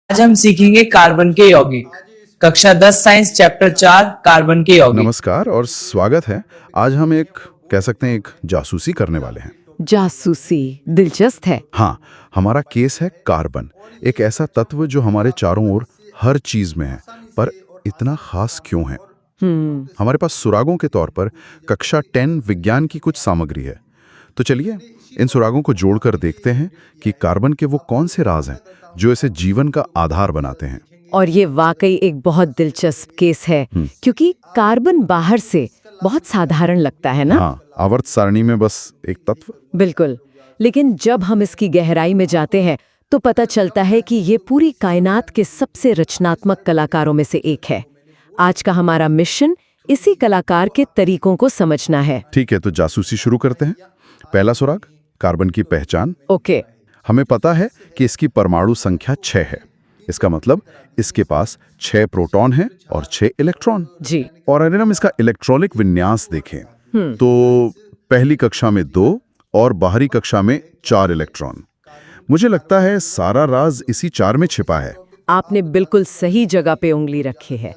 आज हम सीखेंगे कार्बन के यौगिक। कक्षा 10 साइंस चैप्टर 4 कार्बन के यौगिक। नमस्कार और स्वागत है। आज हम कह सकते हैं एक जासूसी करने वाले हैं। जासूसी दिलचस्प है। हाँ, हमारा केस है कार्बन, एक ऐसा तत्व जो हमारे चारों ओर हर चीज में है, पर इतना खास क्यों है? हमारे पास सुरागों के तौर पर कक्षा 10 विज्ञान की कुछ सामग्री है। तो चलिए इन सुरागों को जोड़कर देखते हैं कि कार्बन के वो कौन से राज हैं जो इसे जीवन का आधार बनाते हैं। और ये वाकई एक बहुत दिलचस्प केस है, क्योंकि कार्बन बाहर से बहुत साधारण लगता है ना? हाँ, आवर्त सारणी में बस एक तत्व। बिल्कुल, लेकिन जब हम इसकी गहराई में जाते हैं तो पता चलता है कि ये पूरी कायनात के सबसे रचनात्मक कलाकारों में से एक है। आज का हमारा मिशन इसी कलाकार के तरीकों को समझना है। ठीक है, तो जासूसी शुरू करते हैं। पहला सुराग, कार्बन की पहचान। ओके। हमें पता है कि इसकी परमाणु संख्या 6 है। इसका मतलब इसके पास 6 प्रोटॉन हैं और 6 इलेक्ट्रॉन। जी। और अगर हम इसका इलेक्ट्रॉनिक विन्यास देखें तो पहली कक्षा में 2 और बाहरी कक्षा में 4 इलेक्ट्रॉन। मुझे लगता है सारा राज इसी 4 में छिपा है। आपने बिल्कुल सही जगह पे उंगली रखी है।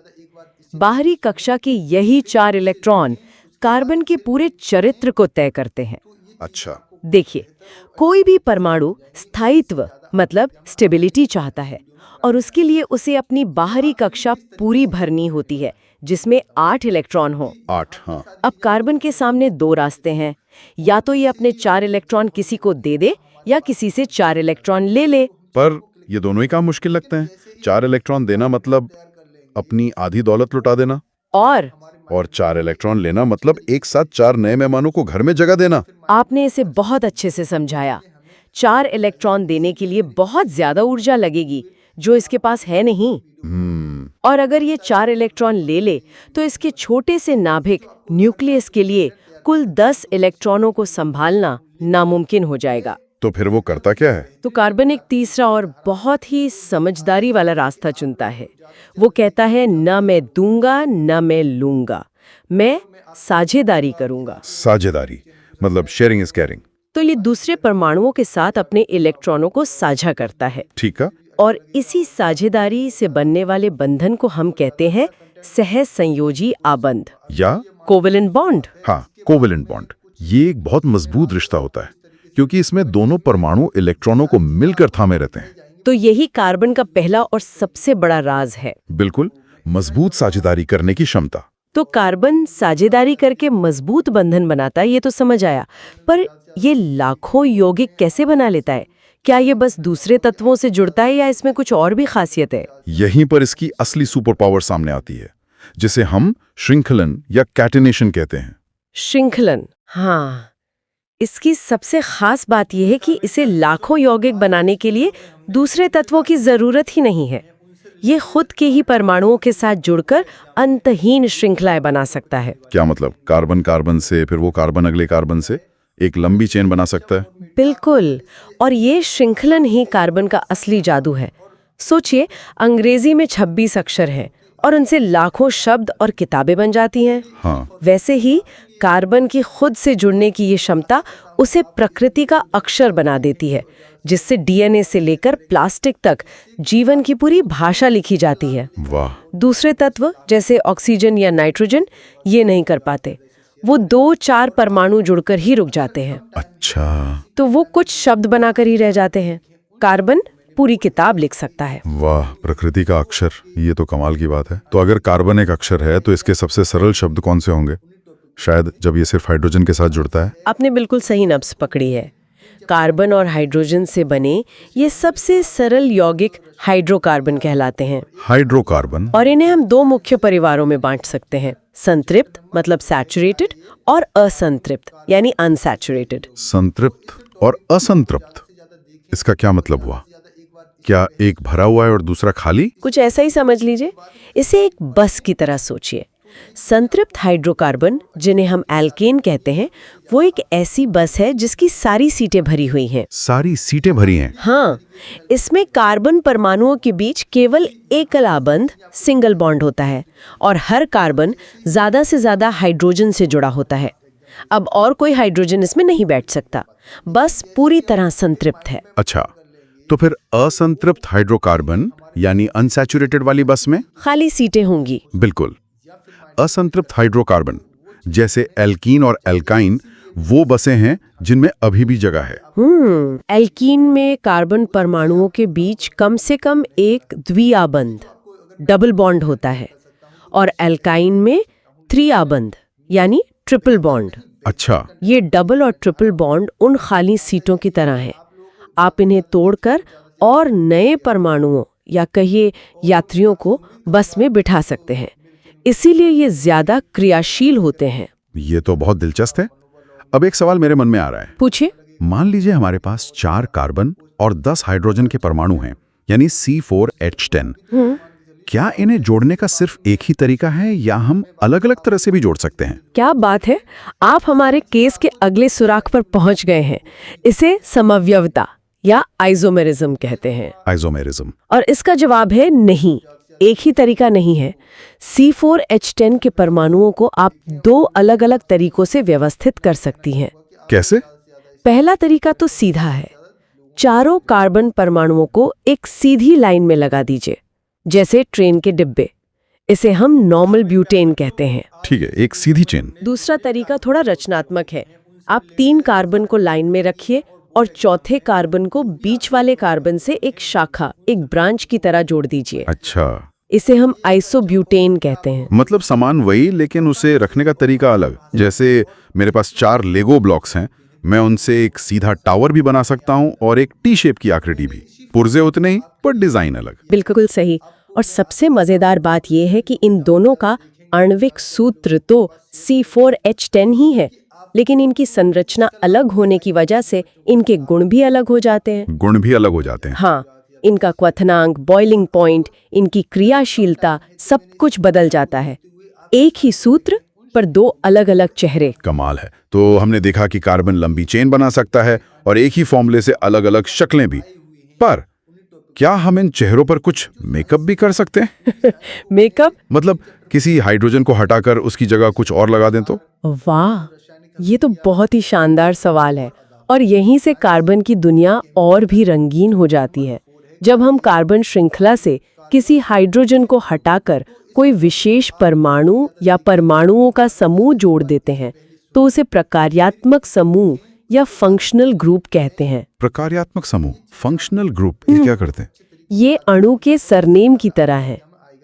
बाहरी कक्षा की यही 4 इलेक्ट्रॉन कार्बन के पूरे चरित्र को तय करते हैं। अच्छा। देखिए, कोई भी परमाणु स्थायित्व मतलब स्टेबिलिटी चाहता है, और उसके लिए उसे अपनी बाहरी कक्षा पूरी भरनी होती है, जिसमें 8 इलेक्ट्रॉन हो। 8, हाँ। अब कार्बन के सामने 2 रास्ते हैं। या तो ये अपने 4 इलेक्ट्रॉन किसी को दे दे या किसी से 4 इलेक्ट्रॉन ले ले। पर ये दोनों ही काम मुश्किल लगते हैं। 4 इलेक्ट्रॉन देना मतलब अपनी आधी दौलत लुटा देना, और 4 इलेक्ट्रॉन लेना मतलब एक साथ 4 नए मेहमानों को घर में जगह देना। आपने इसे बहुत अच्छे से समझाया। 4 इलेक्ट्रॉन देने के लिए बहुत ज्यादा ऊर्जा लगेगी, जो इसके पास है नहीं। और अगर ये 4 इलेक्ट्रॉन ले ले तो इसके छोटे से नाभिक न्यूक्लियस के लिए कुल 10 इलेक्ट्रॉनों को संभालना नामुमकिन हो जाएगा। तो फिर वो करता क्या है? तो कार्बन एक तीसरा और बहुत ही समझदारी वाला रास्ता चुनता है। वो कहता है, न मैं दूंगा न मैं लूंगा, मैं साझेदारी करूंगा। साझेदारी मतलब शेयरिंग इज केयरिंग। तो ये दूसरे परमाणुओं के साथ अपने इलेक्ट्रॉनों को साझा करता है। ठीक है। और इसी साझेदारी से बनने वाले बंधन को हम कहते हैं सह संयोजी आबंध या कोवेलेंट बॉन्ड। हाँ, कोवेलेंट बॉन्ड। ये एक बहुत मजबूत रिश्ता होता है, क्योंकि इसमें दोनों परमाणु इलेक्ट्रॉनों को मिलकर थामे रहते हैं। तो यही कार्बन का पहला और सबसे बड़ा राज है। बिल्कुल, मजबूत साझेदारी करने की क्षमता। तो कार्बन साझेदारी करके मजबूत बंधन बनाता है, ये तो समझ आया। पर ये लाखों यौगिक कैसे बना लेता है? क्या ये बस दूसरे तत्वों से जुड़ता है या इसमें कुछ और भी खासियत है? यहीं पर इसकी असली सुपर पावर सामने आती है, जिसे हम श्रृंखलन या कैटिनेशन कहते हैं। श्रृंखलन, हाँ। इसकी सबसे खास बात यह है कि इसे लाखों यौगिक बनाने के लिए दूसरे तत्वों की जरूरत ही नहीं है। ये खुद के ही परमाणुओं के साथ जुड़कर अंतहीन श्रृंखलाएं बना सकता है। क्या मतलब? कार्बन कार्बन से, फिर वो कार्बन अगले कार्बन से एक लंबी चेन बना सकता है। बिल्कुल, और ये श्रृंखलन ही कार्बन का असली जादू है। सोचिए, अंग्रेजी में 26 अक्षर हैं और उनसे लाखों शब्द और किताबें बन जाती हैं। हाँ। वैसे ही कार्बन की खुद से जुड़ने की ये क्षमता उसे प्रकृति का अक्षर बना देती है, जिससे डीएनए से लेकर प्लास्टिक तक जीवन की पूरी भाषा लिखी जाती है। वाह। दूसरे तत्व जैसे ऑक्सीजन या नाइट्रोजन ये नहीं कर पाते। वो 2-4 परमाणु जुड़कर ही रुक जाते हैं। अच्छा। तो वो कुछ शब्द बनाकर ही रह जाते हैं। कार्बन पूरी किताब लिख सकता है। वाह, प्रकृति का अक्षर, ये तो कमाल की बात है। तो अगर कार्बन एक अक्षर है तो इसके सबसे सरल शब्द कौन से होंगे? शायद जब ये सिर्फ हाइड्रोजन के साथ जुड़ता है। आपने बिल्कुल सही नब्ज पकड़ी है। कार्बन और हाइड्रोजन से बने ये सबसे सरल यौगिक हाइड्रोकार्बन कहलाते हैं। हाइड्रोकार्बन। और इन्हें हम 2 मुख्य परिवारों में बांट सकते हैं, संतृप्त मतलब सैचुरेटेड और असंतृप्त यानी अनसैचुरेटेड। संतृप्त और असंतृप्त, इसका क्या मतलब हुआ? क्या एक भरा हुआ है और दूसरा खाली? कुछ ऐसा ही समझ लीजिए। इसे एक बस की तरह सोचिए। संतृप्त हाइड्रोकार्बन, जिन्हें हम एल्केन कहते हैं, वो एक ऐसी बस है जिसकी सारी सीटें भरी हुई हैं। सारी सीटें भरी हैं? हाँ, इसमें कार्बन परमाणुओं के बीच केवल एकल आबंध सिंगल बॉन्ड होता है और हर कार्बन ज्यादा से ज्यादा हाइड्रोजन से जुड़ा होता है। अब और कोई हाइड्रोजन इसमें नहीं बैठ सकता, बस पूरी तरह संतृप्त है। अच्छा, तो फिर असंतृप्त हाइड्रोकार्बन यानी अनसैचुरेटेड वाली बस में? खाली सीटें होंगी। बिल्कुल। असंतृप्त हाइड्रोकार्बन जैसे एल्कीन और एल्काइन वो बसें हैं जिनमें अभी भी जगह है। एल्कीन में कार्बन परमाणुओं के बीच कम से कम एक द्विआबंध डबल बॉन्ड होता है और एल्काइन में त्रिआबंध यानी ट्रिपल बॉन्ड। अच्छा। ये डबल और ट्रिपल बॉन्ड उन खाली सीटों की तरह हैं। आप इन्हें तोड़कर और नए परमाणुओं या कहिए यात्रियों को बस में बिठा सकते हैं, इसीलिए ये ज्यादा क्रियाशील होते हैं। ये तो बहुत दिलचस्प है। अब एक सवाल मेरे मन में आ रहा है। पूछिए। मान लीजिए हमारे पास 4 कार्बन और 10 हाइड्रोजन के परमाणु हैं, यानी C4H10। क्या इन्हें जोड़ने का सिर्फ एक ही तरीका है या हम अलग अलग तरह से भी जोड़ सकते हैं? क्या बात है, आप हमारे केस के अगले सुराख पर पहुंच गए हैं। इसे समव्यवता या आइसोमेरिज्म कहते हैं। आइसोमेरिज्म। और इसका जवाब है नहीं, एक ही तरीका नहीं है। C4H10 के परमाणुओं को आप 2 अलग अलग तरीकों से व्यवस्थित कर सकती हैं। कैसे? पहला तरीका तो सीधा है। चारों कार्बन परमाणुओं को एक सीधी लाइन में लगा दीजिए, जैसे ट्रेन के डिब्बे। इसे हम नॉर्मल ब्यूटेन कहते हैं। ठीक है, एक सीधी चेन। दूसरा तरीका थोड़ा रचनात्मक है। आप 3 कार्बन को लाइन में रखिए और चौथे कार्बन को बीच वाले कार्बन से एक शाखा, एक ब्रांच की तरह जोड़ दीजिए। अच्छा। इसे हम आइसोब्यूटेन कहते हैं। मतलब सामान वही, लेकिन उसे रखने का तरीका अलग। जैसे मेरे पास 4 लेगो ब्लॉक्स हैं, मैं उनसे एक सीधा टावर भी बना सकता हूँ और एक टी शेप की आकृति भी। पुर्जे उतने ही पर डिजाइन अलग। बिल्कुल सही। और सबसे मजेदार बात यह है कि इन दोनों का आणविक सूत्र तो C4H10 ही है, लेकिन इनकी संरचना अलग होने की वजह से इनके गुण भी अलग हो जाते हैं। गुण भी अलग हो जाते हैं। हाँ, इनका क्वथनांक, बॉइलिंग पॉइंट, इनकी क्रियाशीलता, सब कुछ बदल जाता है। एक ही सूत्र पर 2 अलग अलग चेहरे। कमाल है। तो हमने देखा कि कार्बन लंबी चेन बना सकता है और एक ही फॉर्मूले से अलग अलग शक्लें भी। पर क्या हम इन चेहरों पर कुछ मेकअप भी कर सकते हैं? मेकअप? मतलब किसी हाइड्रोजन को हटाकर उसकी जगह कुछ और लगा दें तो? वाह, ये तो बहुत ही शानदार सवाल है। और यहीं से कार्बन की दुनिया और भी रंगीन हो जाती है। जब हम कार्बन श्रृंखला से किसी हाइड्रोजन को हटाकर कोई विशेष परमाणु या परमाणुओं का समूह जोड़ देते हैं, तो उसे प्रकार्यात्मक समूह या फंक्शनल ग्रुप कहते हैं। प्रकार्यात्मक समूह, फंक्शनल ग्रुप, ये क्या करते हैं? ये अणु के सरनेम की तरह है।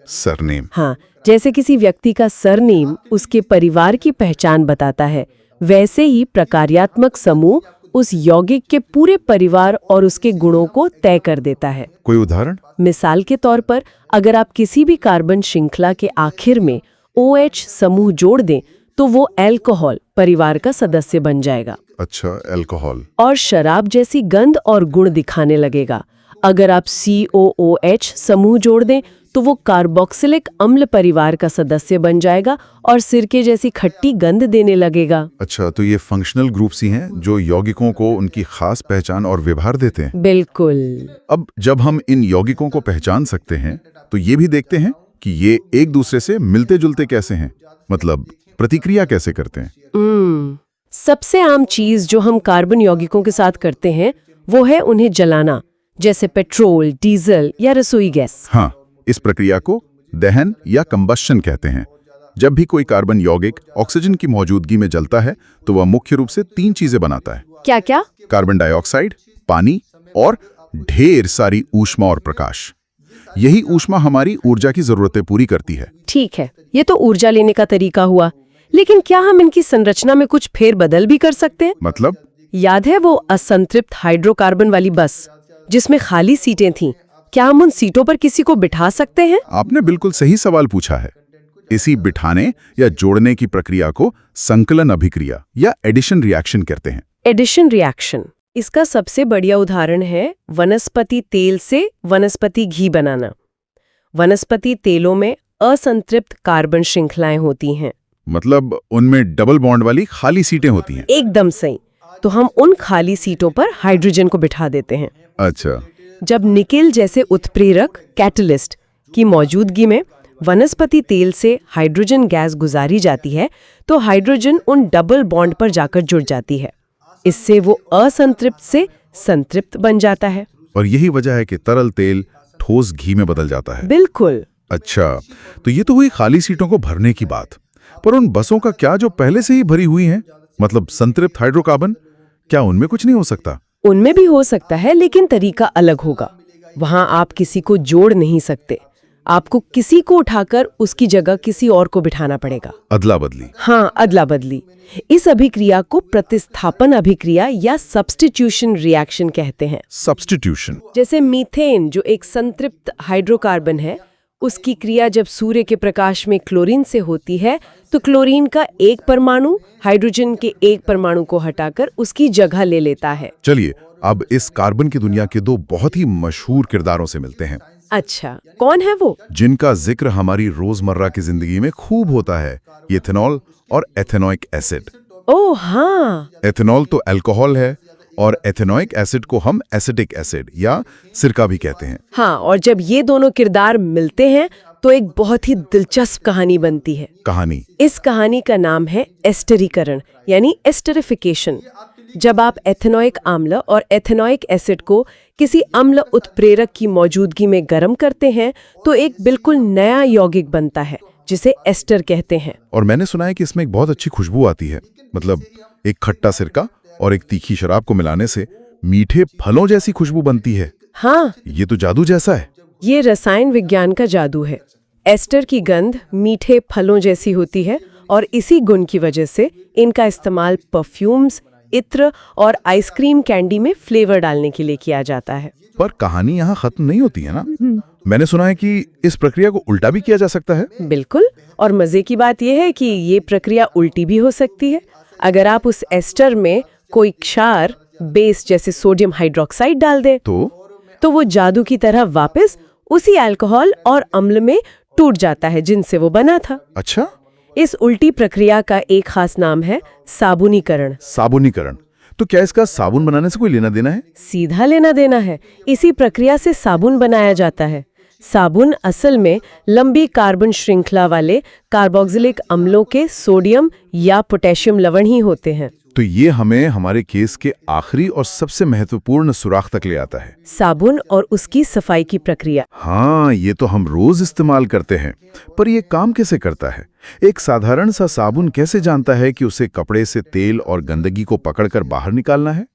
सरनेम? हाँ, जैसे किसी व्यक्ति का सरनेम उसके परिवार की पहचान बताता है, वैसे ही प्रकार्यात्मक समूह उस यौगिक के पूरे परिवार और उसके गुणों को तय कर देता है। कोई उदाहरण? मिसाल के तौर पर, अगर आप किसी भी कार्बन श्रृंखला के आखिर में OH समूह जोड़ दें, तो वो अल्कोहल परिवार का सदस्य बन जाएगा। अच्छा, अल्कोहल। और शराब जैसी गंध और गुण दिखाने लगेगा। अगर आप COOH समूह जोड़ दें, तो वो कार्बोक्सिलिक अम्ल परिवार का सदस्य बन जाएगा और सिरके जैसी खट्टी गंध देने लगेगा। अच्छा, तो ये फंक्शनल ग्रुप्स ही हैं जो यौगिकों को उनकी खास पहचान और व्यवहार देते हैं। बिल्कुल। अब जब हम इन यौगिकों को पहचान सकते हैं, तो ये भी देखते हैं कि ये एक दूसरे से मिलते जुलते कैसे हैं, मतलब प्रतिक्रिया कैसे करते हैं। सबसे आम चीज जो हम कार्बन यौगिकों के साथ करते हैं, वो है उन्हें जलाना, जैसे पेट्रोल, डीजल या रसोई गैस। हाँ, इस प्रक्रिया को दहन या कंबस्शन कहते हैं। जब भी कोई कार्बन यौगिक ऑक्सीजन की मौजूदगी में जलता है, तो वह मुख्य रूप से 3 चीजें बनाता है। क्या क्या? कार्बन डाइऑक्साइड, पानी और ढेर सारी ऊष्मा और प्रकाश। यही ऊष्मा हमारी ऊर्जा की जरूरतें पूरी करती है। ठीक है, ये तो ऊर्जा लेने का तरीका हुआ, लेकिन क्या हम इनकी संरचना में कुछ फेरबदल भी कर सकते हैं? मतलब? याद है वो असंतृप्त हाइड्रोकार्बन वाली बस जिसमें खाली सीटें थीं? क्या हम उन सीटों पर किसी को बिठा सकते हैं? आपने बिल्कुल सही सवाल पूछा है। इसी बिठाने या जोड़ने की प्रक्रिया को संकलन अभिक्रिया या एडिशन रिएक्शन कहते हैं। एडिशन रिएक्शन, इसका सबसे बढ़िया उदाहरण है वनस्पति तेल से वनस्पति घी बनाना। वनस्पति तेलों में असंतृप्त कार्बन श्रृंखलाएं होती हैं। मतलब उनमें डबल बॉन्ड वाली खाली सीटें होती हैं। एकदम सही। तो हम उन खाली सीटों पर हाइड्रोजन को बिठा देते हैं। अच्छा। जब निकेल जैसे उत्प्रेरक कैटलिस्ट की मौजूदगी में वनस्पति तेल से हाइड्रोजन गैस गुजारी जाती है, तो हाइड्रोजन उन डबल बॉन्ड पर जाकर जुड़ जाती है। इससे वो असंतृप्त से संतृप्त बन जाता है। और यही वजह है कि तरल तेल ठोस घी में बदल जाता है। बिल्कुल। अच्छा, तो ये तो हुई खाली सीटों को भरने की बात। पर उन बसों का क्या जो पहले से ही भरी हुई हैं, मतलब संतृप्त हाइड्रोकार्बन, क्या उनमें कुछ नहीं हो सकता? उनमें भी हो सकता है, लेकिन तरीका अलग होगा। वहां आप किसी को जोड़ नहीं सकते, आपको किसी को उठाकर उसकी जगह किसी और को बिठाना पड़ेगा। अदला बदली। हाँ, अदला बदली। इस अभिक्रिया को प्रतिस्थापन अभिक्रिया या सब्स्टिट्यूशन रिएक्शन कहते हैं। सब्स्टिट्यूशन। जैसे मीथेन, जो एक संतृप्त हाइड्रोकार्बन है, उसकी क्रिया जब सूर्य के प्रकाश में क्लोरीन से होती है तो क्लोरीन का एक परमाणु हाइड्रोजन के एक परमाणु को हटाकर उसकी जगह ले लेता है। चलिए अब इस कार्बन की दुनिया के दो बहुत ही मशहूर किरदारों से मिलते हैं। अच्छा, कौन है वो? जिनका जिक्र हमारी रोजमर्रा की जिंदगी में खूब होता है, इथेनॉल और एथेनोइक एसिड। ओह हाँ। एथेनॉल तो अल्कोहल है और एथेनोइक एसिड को हम एसिटिक एसिड या सिरका भी कहते हैं। हाँ, और जब ये दोनों किरदार मिलते हैं तो एक बहुत ही दिलचस्प कहानी बनती है। कहानी? इस कहानी का नाम है एस्टरीकरण यानी एस्टरिफिकेशन। जब आप एथेनोइक आम्ल और एथेनोइक एसिड को किसी अम्ल उत्प्रेरक की मौजूदगी में गर्म करते हैं तो एक बिल्कुल नया यौगिक बनता है जिसे एस्टर कहते हैं। और मैंने सुना है कि इसमें एक बहुत अच्छी खुशबू आती है, मतलब एक खट्टा सिरका और एक तीखी शराब को मिलाने से मीठे फलों जैसी खुशबू बनती है। हाँ, ये तो जादू जैसा है। ये रसायन विज्ञान का जादू है। एस्टर की गंध मीठे फलों जैसी होती है और इसी गुण की वजह से इनका इस्तेमाल परफ्यूम्स, इत्र और आइसक्रीम कैंडी में फ्लेवर डालने के लिए किया जाता है। पर कहानी यहाँ खत्म नहीं होती है ना? मैंने सुना है कि इस प्रक्रिया को उल्टा भी किया जा सकता है। बिल्कुल, और मजे की बात यह है कि ये प्रक्रिया उल्टी भी हो सकती है। अगर आप उस एस्टर में कोई क्षार बेस जैसे सोडियम हाइड्रोक्साइड डाल दें तो वो जादू की तरह वापस उसी अल्कोहल और अम्ल में टूट जाता है जिनसे वो बना था। अच्छा, इस उल्टी प्रक्रिया का एक खास नाम है साबुनीकरण। साबुनीकरण? तो क्या इसका साबुन बनाने से कोई लेना देना है? सीधा लेना देना है। इसी प्रक्रिया से साबुन बनाया जाता है। साबुन असल में लंबी कार्बन श्रृंखला वाले कार्बोक्सिलिक अम्लों के सोडियम या पोटेशियम लवण ही होते हैं। तो ये हमें हमारे केस के आखिरी और सबसे महत्वपूर्ण सुराख तक ले आता है, साबुन और उसकी सफाई की प्रक्रिया। हाँ, ये तो हम रोज इस्तेमाल करते हैं, पर ये काम कैसे करता है? एक साधारण सा साबुन कैसे जानता है कि उसे कपड़े से तेल और गंदगी को पकड़कर बाहर निकालना है?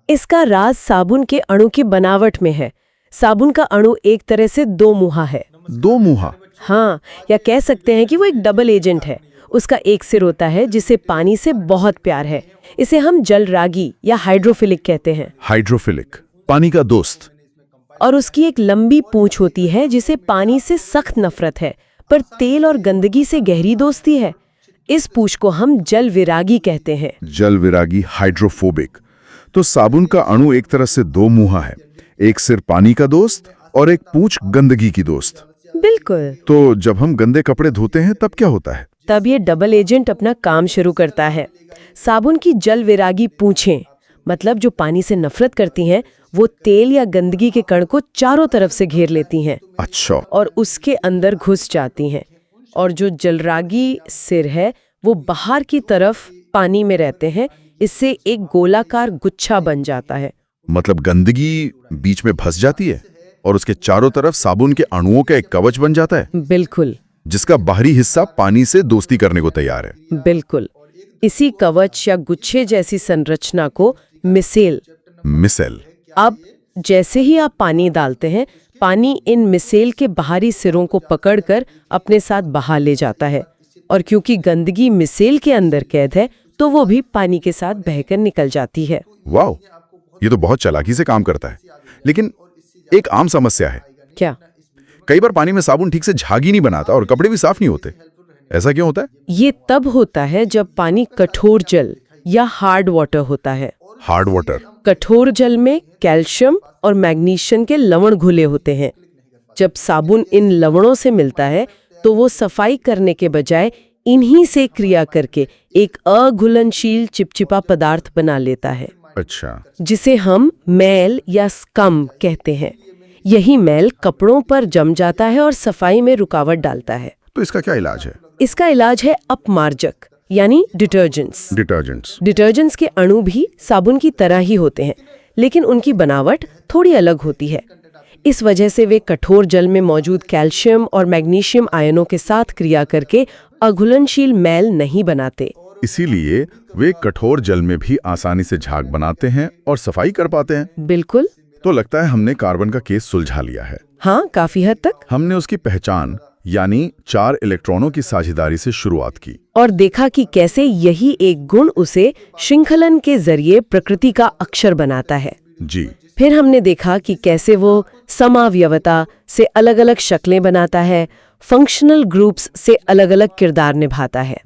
इसका राज साबुन के अणु की बनावट में है। साबुन का अणु एक तरह से दो मुहा है। दो मुहा? हाँ, या कह सकते हैं कि वो एक डबल एजेंट है। उसका एक सिर होता है जिसे पानी से बहुत प्यार है। इसे हम जलरागी या हाइड्रोफिलिक कहते हैं। हाइड्रोफिलिक, पानी का दोस्त। और उसकी एक लंबी पूंछ होती है जिसे पानी से सख्त नफरत है पर तेल और गंदगी से गहरी दोस्ती है। इस पूंछ को हम जल विरागी कहते हैं। जल विरागी, हाइड्रोफोबिक। तो साबुन का अणु एक तरह से दो मुहा है, एक सिर पानी का दोस्त और एक पूंछ गंदगी की दोस्त। बिल्कुल। तो जब हम गंदे कपड़े धोते हैं तब क्या होता है? तब ये डबल एजेंट अपना काम शुरू करता है। साबुन की जल विरागी पूंछें, मतलब जो पानी से नफरत करती हैं, वो तेल या गंदगी के कण को चारों तरफ से घेर लेती हैं। अच्छा। और उसके अंदर घुस जाती हैं। और जो जलरागी सिर है वो बाहर की तरफ पानी में रहते हैं। इससे एक गोलाकार गुच्छा बन जाता है। मतलब गंदगी बीच में फंस जाती है और उसके चारों तरफ साबुन के अणुओं का एक कवच बन जाता है। बिल्कुल। जिसका बाहरी हिस्सा पानी से दोस्ती करने को तैयार है। बिल्कुल। इसी कवच या गुच्छे जैसी संरचना को मिसेल। मिसेल। अब जैसे ही आप पानी डालते हैं, पानी इन मिसेल के बाहरी सिरों को पकड़कर अपने साथ बहा ले जाता है। और क्योंकि गंदगी मिसेल के अंदर कैद है तो वो भी पानी के साथ बहकर निकल जाती है। वाह, ये तो बहुत चालाकी से काम करता है। लेकिन एक आम समस्या है। क्या? कई बार पानी में साबुन ठीक से झाग ही नहीं बनाता और कपड़े भी साफ नहीं होते। ऐसा क्यों होता है? ये तब होता है जब पानी कठोर जल या हार्ड वाटर होता है। Hard water? कठोर जल में कैल्शियम और मैग्नीशियम के लवण घुले होते हैं। जब साबुन इन लवणों से मिलता है तो वो सफाई करने के बजाय इन्हीं से क्रिया करके एक अघुलनशील चिपचिपा पदार्थ बना लेता है। अच्छा। जिसे हम मैल या स्कम कहते हैं। यही मैल कपड़ों पर जम जाता है और सफाई में रुकावट डालता है। तो इसका क्या इलाज है? इसका इलाज है अपमार्जक यानी डिटर्जेंट्स। डिटर्जेंट्स के अणु भी साबुन की तरह ही होते हैं, लेकिन उनकी बनावट थोड़ी अलग होती है। इस वजह से वे कठोर जल में मौजूद कैल्शियम और मैग्नीशियम आयनों के साथ क्रिया करके अघुलनशील मैल नहीं बनाते। इसीलिए वे कठोर जल में भी आसानी से झाग बनाते हैं और सफाई कर पाते हैं। बिल्कुल। तो लगता है हमने कार्बन का केस सुलझा लिया है। हाँ, काफी हद तक। हमने उसकी पहचान यानी 4 इलेक्ट्रॉनों की साझेदारी से शुरुआत की और देखा कि कैसे यही एक गुण उसे श्रृंखलन के जरिए प्रकृति का अक्षर बनाता है। जी। फिर हमने देखा कि कैसे वो समावयवता से अलग-अलग शक्लें बनाता है, फंक्शनल ग्रुप्स से अलग-अलग किरदार निभाता है,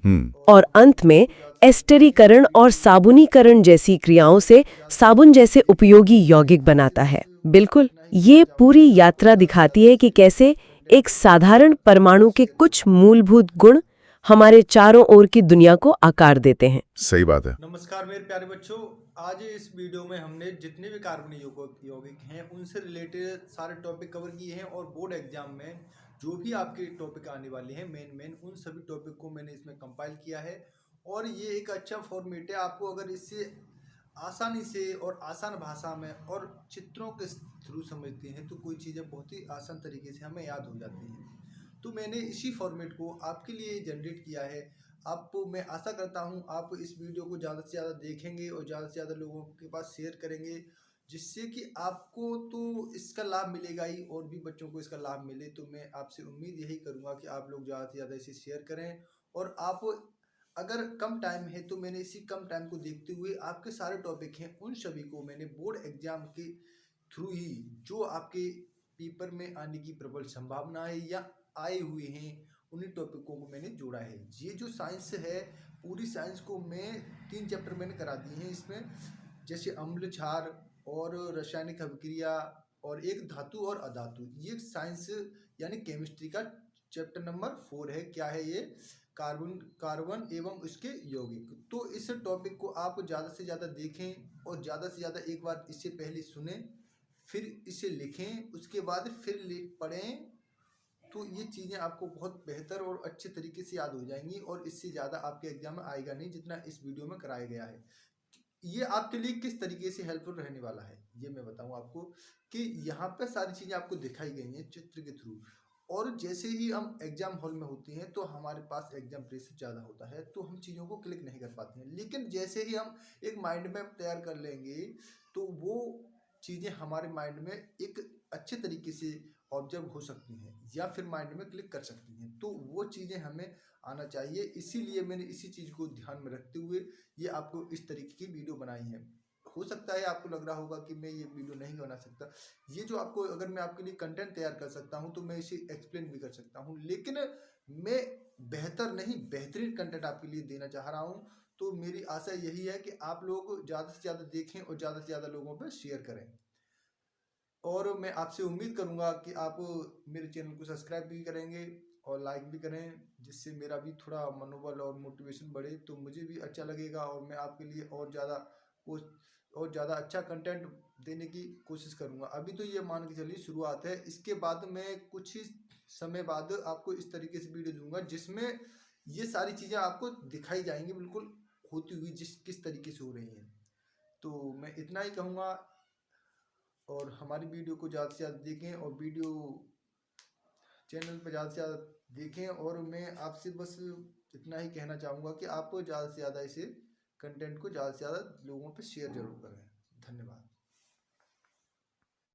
और अंत में एस्टरीकरण और साबुनीकरण जैसी क्रियाओं से साबुन जैसे उपयोगी यौगिक बनाता है। बिल्कुल, ये पूरी यात्रा दिखाती है कि कैसे एक साधारण परमाणु के कुछ मूलभूत गुण हमारे चारों ओर की दुनिया को आकार देते हैं। सही बात है। नमस्कार मेरे प्यारे बच्चों, आज इस वीडियो में हमने जितने भी कार्बनिक यौगिक हैं उनसे रिलेटेड सारे टॉपिक कवर किए हैं, और बोर्ड एग्जाम में जो भी आपके टॉपिक आने वाले हैं मेन उन सभी टॉपिक को मैंने इसमें कंपाइल किया है। और ये एक अच्छा फॉर्मेट है, आपको अगर इससे आसानी से और आसान भाषा में और चित्रों के थ्रू समझते हैं तो कोई चीज़ें बहुत ही आसान तरीके से हमें याद हो जाती हैं। तो मैंने इसी फॉर्मेट को आपके लिए जनरेट किया है। आपको मैं आशा करता हूं आप इस वीडियो को ज़्यादा से ज़्यादा देखेंगे और ज़्यादा से ज़्यादा लोगों के पास शेयर करेंगे, जिससे कि आपको तो इसका लाभ मिलेगा ही और भी बच्चों को इसका लाभ मिले। तो मैं आपसे उम्मीद यही करूंगा कि आप लोग ज़्यादा से ज़्यादा इसे शेयर करें, और आप अगर कम टाइम है तो मैंने इसी कम टाइम को देखते हुए आपके सारे टॉपिक हैं उन सभी को मैंने बोर्ड एग्जाम के थ्रू ही जो आपके पेपर में आने की प्रबल संभावना है या आए हुए हैं उन्हीं टॉपिकों को मैंने जोड़ा है। ये जो साइंस है पूरी साइंस को मैं 3 चैप्टर मैंने करा दिए हैं इसमें, जैसे अम्ल क्षार और रासायनिक अभिक्रिया और एक धातु और अधातु। ये साइंस यानी केमिस्ट्री का चैप्टर नंबर 4 है। क्या है ये? कार्बन एवं उसके यौगिक। तो इस टॉपिक को आप ज़्यादा से ज़्यादा देखें और ज़्यादा से ज़्यादा एक बार इससे पहले सुने, फिर इसे लिखें, उसके बाद फिर पढ़ें, तो ये चीज़ें आपको बहुत बेहतर और अच्छे तरीके से याद हो जाएंगी और इससे ज़्यादा आपके एग्जाम में आएगा नहीं जितना इस वीडियो में कराया गया है। ये आपके लिए किस तरीके से हेल्पफुल रहने वाला है ये मैं बताऊं आपको, कि यहाँ पे सारी चीज़ें आपको दिखाई गई हैं चित्र के थ्रू। और जैसे ही हम एग्जाम हॉल में होते हैं तो हमारे पास एग्जाम प्रेशर ज़्यादा होता है, तो हम चीज़ों को क्लिक नहीं कर पाते हैं। लेकिन जैसे ही हम एक माइंड मैप तैयार कर लेंगे तो वो चीज़ें हमारे माइंड में एक अच्छे तरीके से ऑब्जर्व हो सकती हैं या फिर माइंड में क्लिक कर सकती हैं। तो वो चीज़ें हमें आना चाहिए, इसीलिए मैंने इसी चीज़ को ध्यान में रखते हुए ये आपको इस तरीके की वीडियो बनाई है। हो सकता है आपको लग रहा होगा कि मैं ये वीडियो नहीं बना सकता, ये जो आपको अगर मैं आपके लिए कंटेंट तैयार कर सकता हूँ तो मैं इसे एक्सप्लेन भी कर सकता हूँ, लेकिन मैं बेहतर नहीं बेहतरीन कंटेंट आपके लिए देना चाह रहा हूँ। तो मेरी आशा यही है कि आप लोग ज़्यादा से ज़्यादा देखें और ज़्यादा से ज़्यादा लोगों पर शेयर करें। और मैं आपसे उम्मीद करूंगा कि आप मेरे चैनल को सब्सक्राइब भी करेंगे और लाइक भी करें, जिससे मेरा भी थोड़ा मनोबल और मोटिवेशन बढ़े, तो मुझे भी अच्छा लगेगा और मैं आपके लिए और ज़्यादा अच्छा कंटेंट देने की कोशिश करूंगा। अभी तो ये मान के चलिए शुरुआत है, इसके बाद मैं कुछ ही समय बाद आपको इस तरीके से वीडियो दूंगा जिसमें ये सारी चीज़ें आपको दिखाई जाएंगी बिल्कुल होती हुई किस तरीके से हो रही हैं। तो मैं इतना ही कहूँगा, और हमारी वीडियो को ज़्यादा से ज़्यादा देखें और वीडियो चैनल पर ज़्यादा से ज़्यादा देखें। और मैं आपसे बस इतना ही कहना चाहूँगा कि आप ज़्यादा से ज़्यादा इसे कंटेंट को ज़्यादा से ज़्यादा लोगों पे शेयर जरूर करें। धन्यवाद।